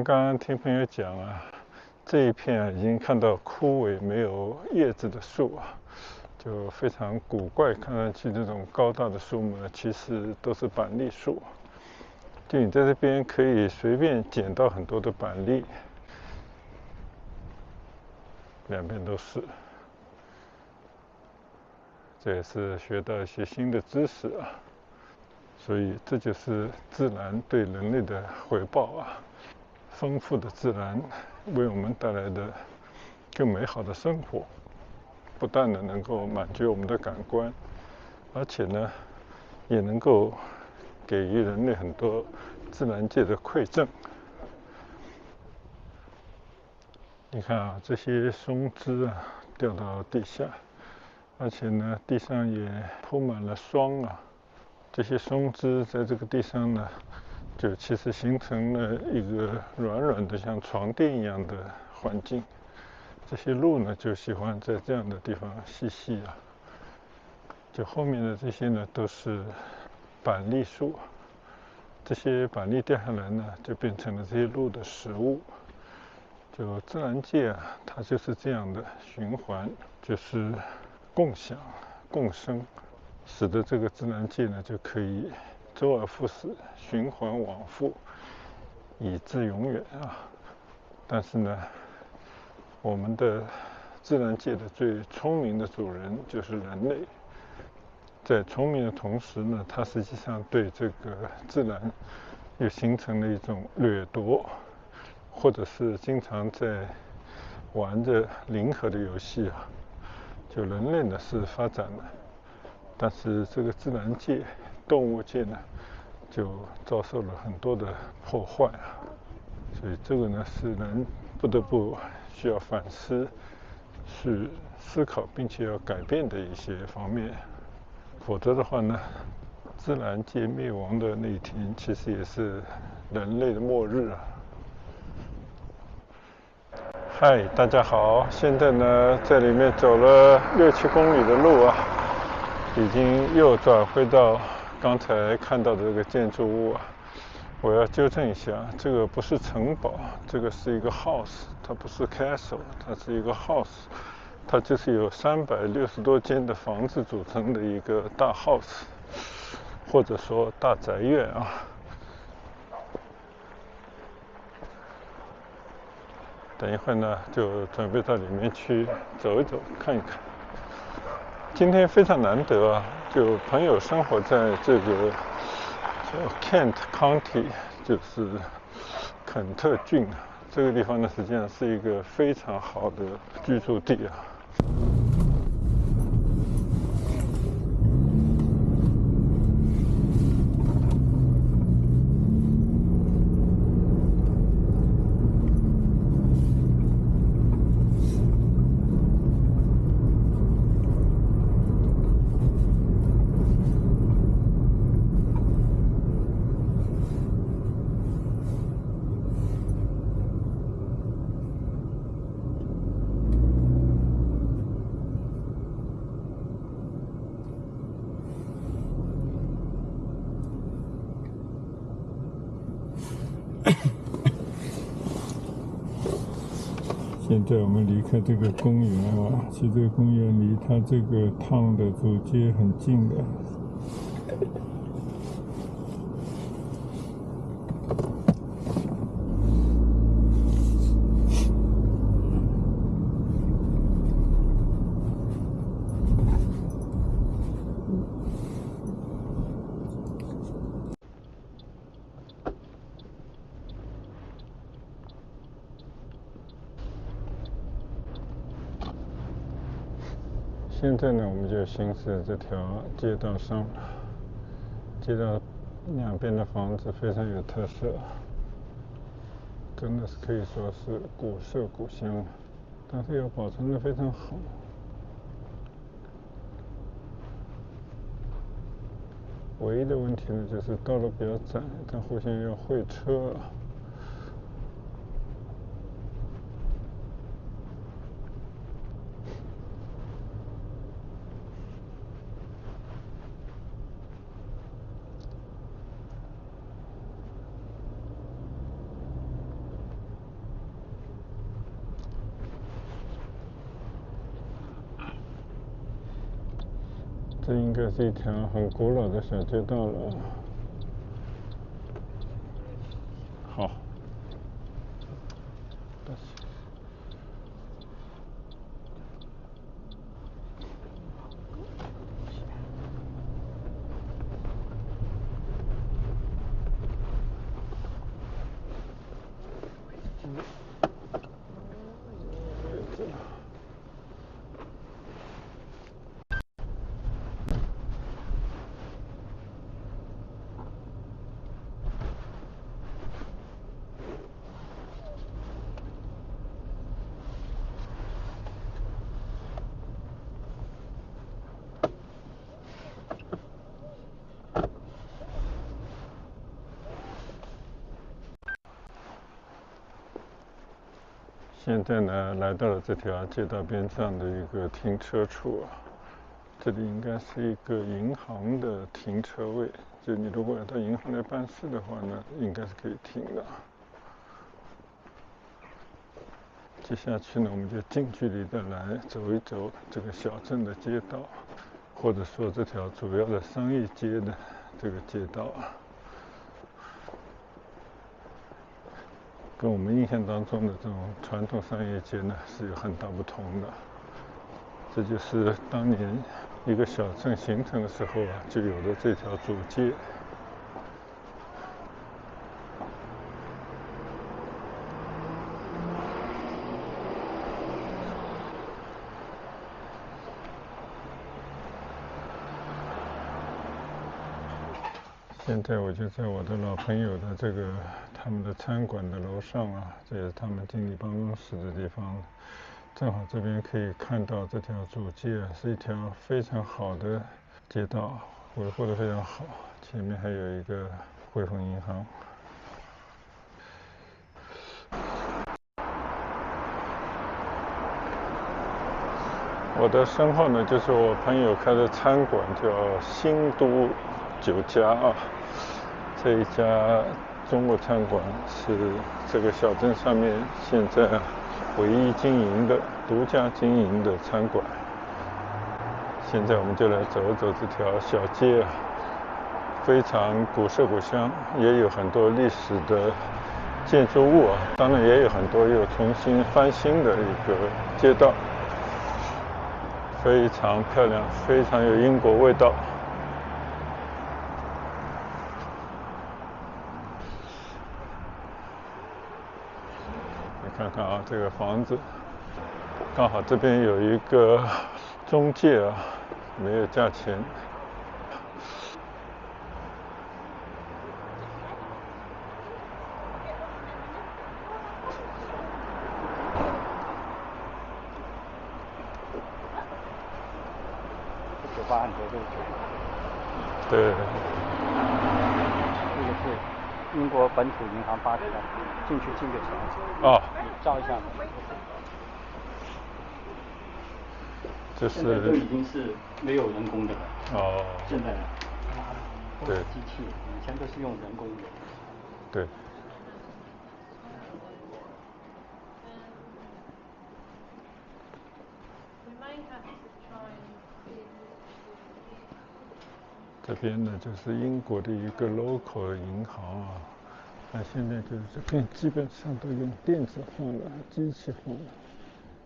刚刚听朋友讲啊，这一片已经看到枯萎没有叶子的树啊，就非常古怪，看上去这种高大的树木呢，其实都是板栗树。就你在这边可以随便捡到很多的板栗，两边都是。这也是学到一些新的知识啊，所以这就是自然对人类的回报啊。丰富的自然为我们带来的更美好的生活，不但的能够满足我们的感官，而且呢，也能够给予人类很多自然界的馈赠。你看啊，这些松枝啊掉到地下，而且呢，地上也铺满了霜啊。这些松枝在这个地上呢，就其实形成了一个软软的像床垫一样的环境。这些鹿呢就喜欢在这样的地方嬉戏啊。就后面的这些呢都是板栗树，这些板栗掉下来呢就变成了这些鹿的食物。就自然界啊，它就是这样的循环，就是共享、共生，使得这个自然界呢就可以周而复始，循环往复，以至永远啊。但是呢，我们的自然界的最聪明的主人就是人类，在聪明的同时呢，它实际上对这个自然又形成了一种掠夺，或者是经常在玩着零和的游戏啊。就人类呢是发展了，但是这个自然界、动物界呢就遭受了很多的破坏啊。所以这个呢是人不得不需要反思、去思考并且要改变的一些方面。否则的话呢，自然界灭亡的那一天其实也是人类的末日啊。嗨，大家好，现在呢在里面走了6-7公里的路啊，已经又转回到刚才看到的这个建筑物啊。我要纠正一下，这个不是城堡，这个是一个 house， 它不是 castle， 它是一个 house， 它就是有360多间的房子组成的一个大 house， 或者说大宅院啊。等一会儿呢，就准备到里面去走一走，看一看。今天非常难得啊，就朋友生活在这个Kent County， 就是肯特郡啊。这个地方呢，实际上是一个非常好的居住地啊。现在我们离开这个公园啊，其实这个公园离它这个趟的主街很近的。现在呢，我们就行驶这条街道上，街道两边的房子非常有特色，真的是可以说是古色古香，但是又保存得非常好。唯一的问题呢，就是道路比较窄，它互相要会车。这应该是一条很古老的小街道了。好，现在呢，来到了这条街道边上的一个停车处啊，这里应该是一个银行的停车位，就你如果要到银行来办事的话呢，应该是可以停的。接下去呢，我们就近距离的来走一走这个小镇的街道，或者说这条主要的商业街的这个街道啊。跟我们印象当中的这种传统商业街呢是有很大不同的。这就是当年一个小镇形成的时候啊，就有的这条主街。现在我就在我的老朋友的他们的餐馆的楼上啊，这也是他们经理办公室的地方。正好这边可以看到这条主街啊，是一条非常好的街道，维护得非常好。前面还有一个汇丰银行。我的身后呢，就是我朋友开的餐馆，叫新都酒家啊。这一家中国餐馆是这个小镇上面现在唯一经营的、独家经营的餐馆。现在我们就来走一走这条小街啊，非常古色古香，也有很多历史的建筑物啊，当然也有很多又重新翻新的一个街道，非常漂亮，非常有英国味道。看看啊，这个房子刚好这边有一个中介啊，没有价钱。酒吧很多都是酒吧。对。这个是英国本土银行吧台，进去进个钱。哦。你照一下。这是。现在都已经是没有人工的了。哦。现在都是机器，以前都是用人工的。对。这边呢就是英国的一个 local 银行啊，那现在就是这边基本上都用电子化了、机器化了，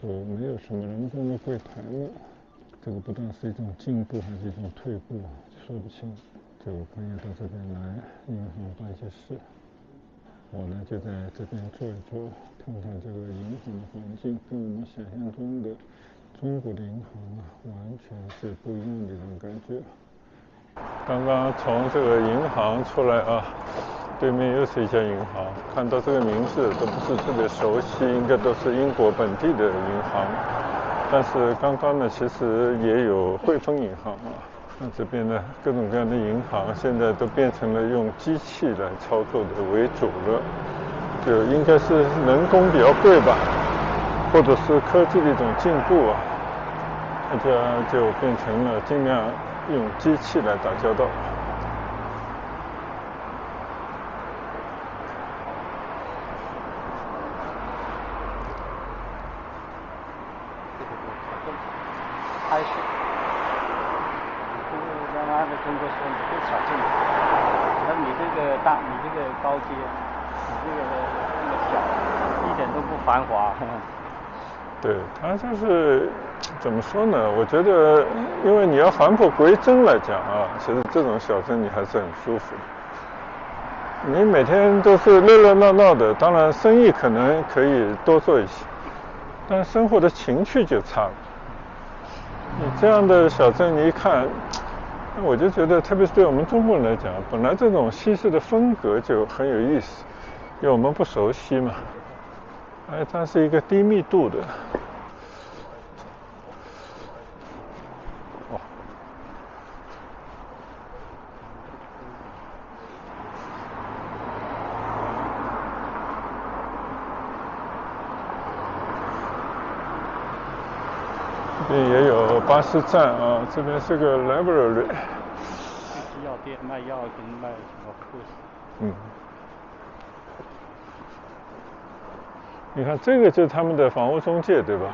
就没有什么人工的柜台了。这个不知道是一种进步还是一种退步，说不清。就我朋友到这边来银行办些事，我呢就在这边坐一坐，看看这个银行的环境，跟我们想象中的中国的银行啊，完全是不一样的一种感觉。刚刚从这个银行出来啊，对面又是一家银行，看到这个名字都不是特别熟悉，应该都是英国本地的银行。但是刚刚呢，其实也有汇丰银行啊。那这边呢，各种各样的银行现在都变成了用机器来操作的为主了，就应该是人工比较贵吧，或者是科技的一种进步啊，大家就变成了尽量用机器来打交道。开始，你不让他的工作说你不挑进，那你这个高阶，你这个那么小，一点都不繁华。对，它就是怎么说呢？我觉得，因为你要返璞归真来讲啊，其实这种小镇你还是很舒服的。你每天都是热热闹闹的，当然生意可能可以多做一些，但生活的情趣就差了。你这样的小镇，你一看，我就觉得，特别是对我们中国人来讲，本来这种西式的风格就很有意思，因为我们不熟悉嘛。它是一个低密度的。这边也有巴士站啊，这边是个 library。就是药店卖药跟卖什么护士。你看这个就是他们的房屋中介，对吧？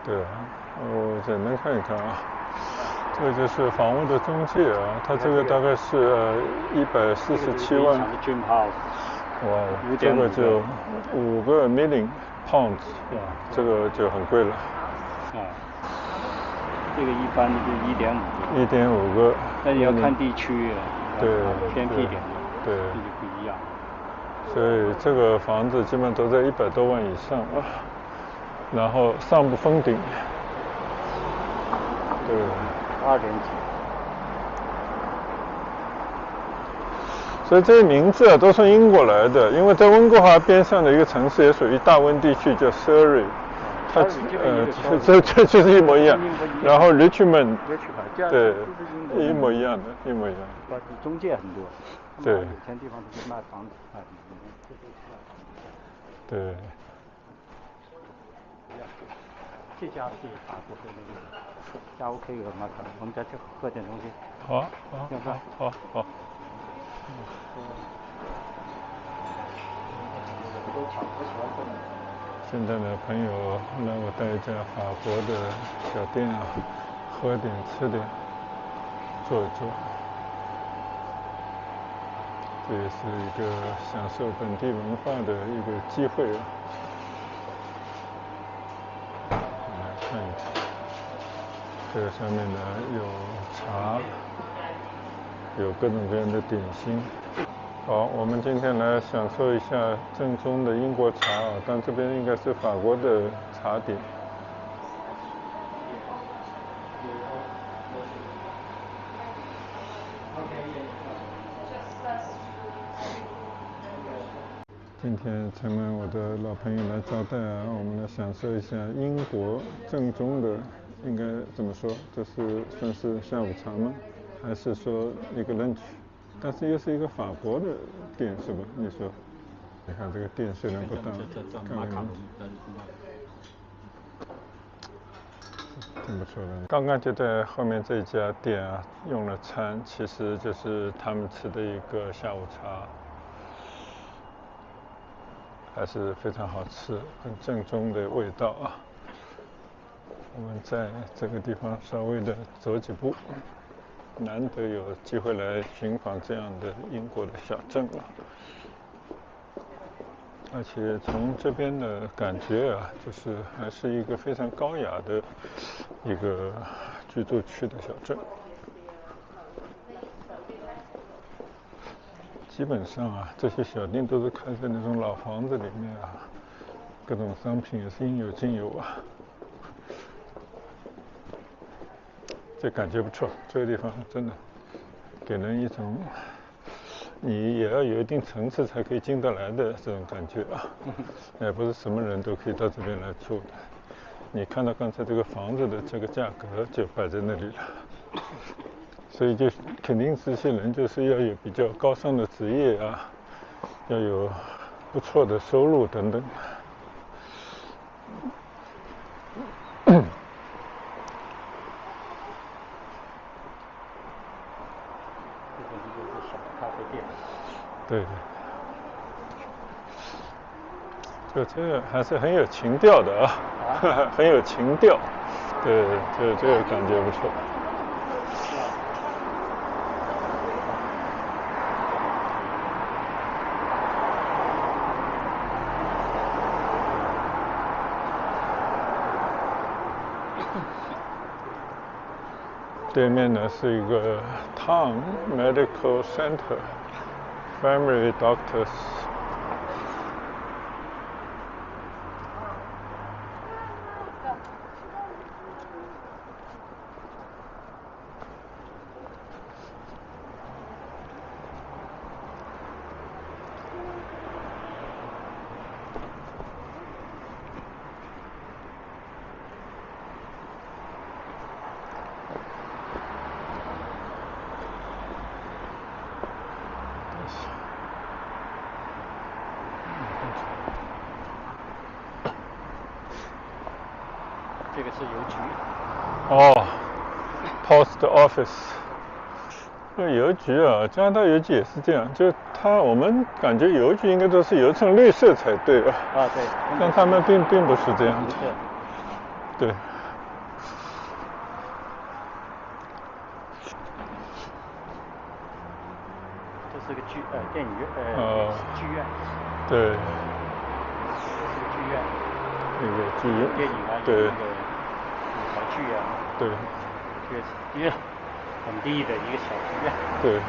对，我简单看一看啊，这个就是房屋的中介啊，它这个大概是147万。哇，这个就5个 million pounds， 这个就很贵了。这个一般就是1.5个。那你要看地区了，对，偏僻点，对，这就不一样。所以这个房子基本都在100多万以上啊，然后上不封顶。对2点几。所以这些名字啊都从英国来的，因为在温哥华边上的一个城市也属于大温地区，叫 Surrey， 它这就是一模一样。然后 Richmond， 对，一模一样的。中介很多，对，有钱地方都是卖房子，对。这家是法国的那个加 OK 有吗？我们再去喝点东西。好，要不然好。现在的朋友让我带一家法国的小店啊，喝点吃点，坐一坐。这也是一个享受本地文化的一个机会啊。来看一看，这个上面呢有茶，有各种各样的点心。好，我们今天来享受一下正宗的英国茶啊，但这边应该是法国的茶点。今天承蒙我的老朋友来招待啊，我们来享受一下英国正宗的，应该怎么说？这是算是下午茶吗？还是说一个 lunch？ 但是又是一个法国的店，是吧？你说？你看这个店虽然不大，挺不错的。刚刚就在后面这家店啊用了餐，其实就是他们吃的一个下午茶。还是非常好吃，很正宗的味道啊！我们在这个地方稍微的走几步，难得有机会来寻访这样的英国的小镇啊！而且从这边的感觉啊，就是还是一个非常高雅的一个居住区的小镇。基本上啊，这些小店都是开在那种老房子里面啊，各种商品也是应有尽有啊。这感觉不错，这个地方真的给人一种你也要有一定层次才可以进得来的这种感觉啊，也不是什么人都可以到这边来住的。你看到刚才这个房子的这个价格就摆在那里了，所以就肯定这些人就是要有比较高尚的职业啊，要有不错的收入等等。对，这个还是很有情调的啊，很有情调。对，这个感觉不错。对面呢是一个 Town Medical Center Family Doctors。这个是邮局。哦 ，Post Office。这邮局啊，加拿大邮局也是这样，就我们感觉邮局应该都是邮政绿色才对啊。啊，对。但他们并不是这样的。对。这是个电影院，剧院。对。是个剧院。那个剧院。电影啊，对。那个舞台剧啊。对。一个本地的一个小剧院。对。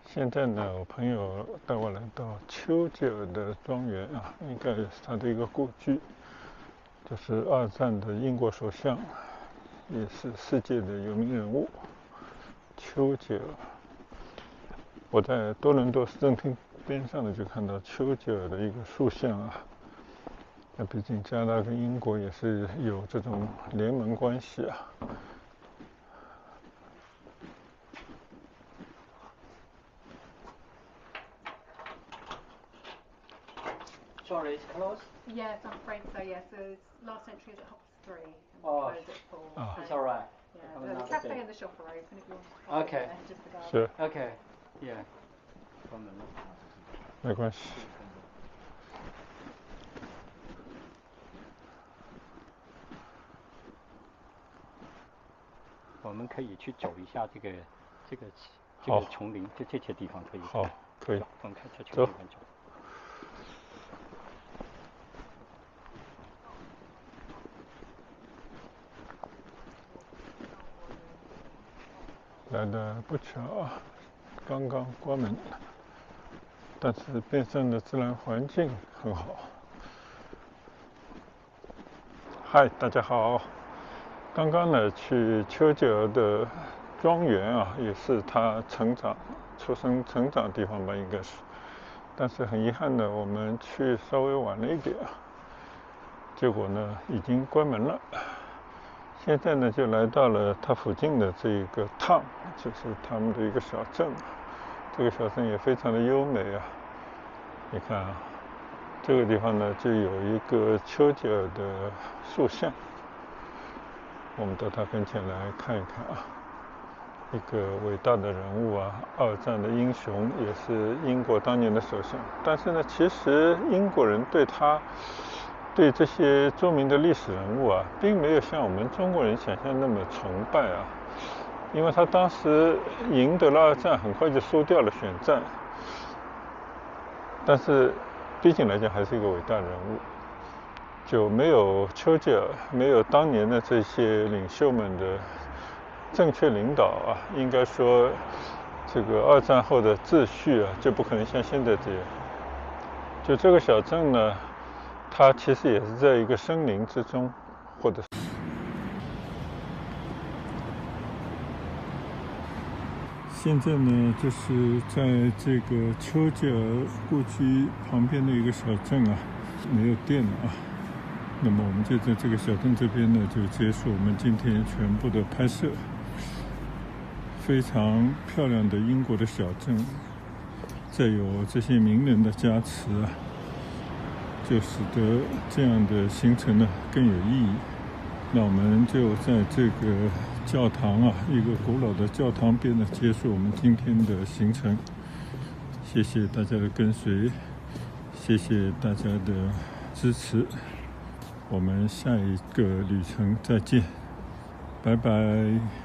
现在呢，我朋友带我来到丘吉尔的庄园啊，应该是他的一个故居，就是2战的英国首相，也是世界的有名人物丘吉尔。我在多伦多市政厅边上呢，就看到丘吉尔的一个塑像啊。那毕竟加拿大跟英国也是有这种联盟关系啊。Sorry, it's closed? Yes, I'm afraid so, yes. The last entry is at 3:30 and we'll close at 4. It's alright. Yeah, the cafe and the shop are open if you want to pop Okay. in there, just the garden. Sure. Okay. Yeah. 没关系。我们可以去走一下这个丛林，就这些地方可以。好，可以。我们开车去走。来的不巧啊，刚刚关门，但是边上的自然环境很好。嗨，大家好。刚刚呢去丘吉尔的庄园啊，也是他出生成长的地方吧，应该是。但是很遗憾的，我们去稍微晚了一点啊，结果呢已经关门了。现在呢就来到了它附近的这个 town， 就是他们的一个小镇。这个小镇也非常的优美啊。你看啊，这个地方呢就有一个丘吉尔的塑像，我们到他跟前来看一看啊。一个伟大的人物啊，2战的英雄，也是英国当年的首相。但是呢，其实英国人对这些著名的历史人物啊，并没有像我们中国人想象那么崇拜啊。因为他当时赢得了2战，很快就输掉了选战。但是毕竟来讲还是一个伟大人物，就没有丘吉尔，没有当年的这些领袖们的正确领导啊，应该说这个2战后的秩序啊，就不可能像现在这样。就这个小镇呢，它其实也是在一个森林之中，或者现在呢，就是在这个丘吉尔故居旁边的一个小镇啊，没有电了啊。那么我们就在这个小镇这边呢，就结束我们今天全部的拍摄。非常漂亮的英国的小镇，再有这些名人的加持啊，就使得这样的行程呢更有意义。那我们就在这个教堂啊，一个古老的教堂边呢，结束我们今天的行程。谢谢大家的跟随，谢谢大家的支持。我们下一个旅程再见，拜拜。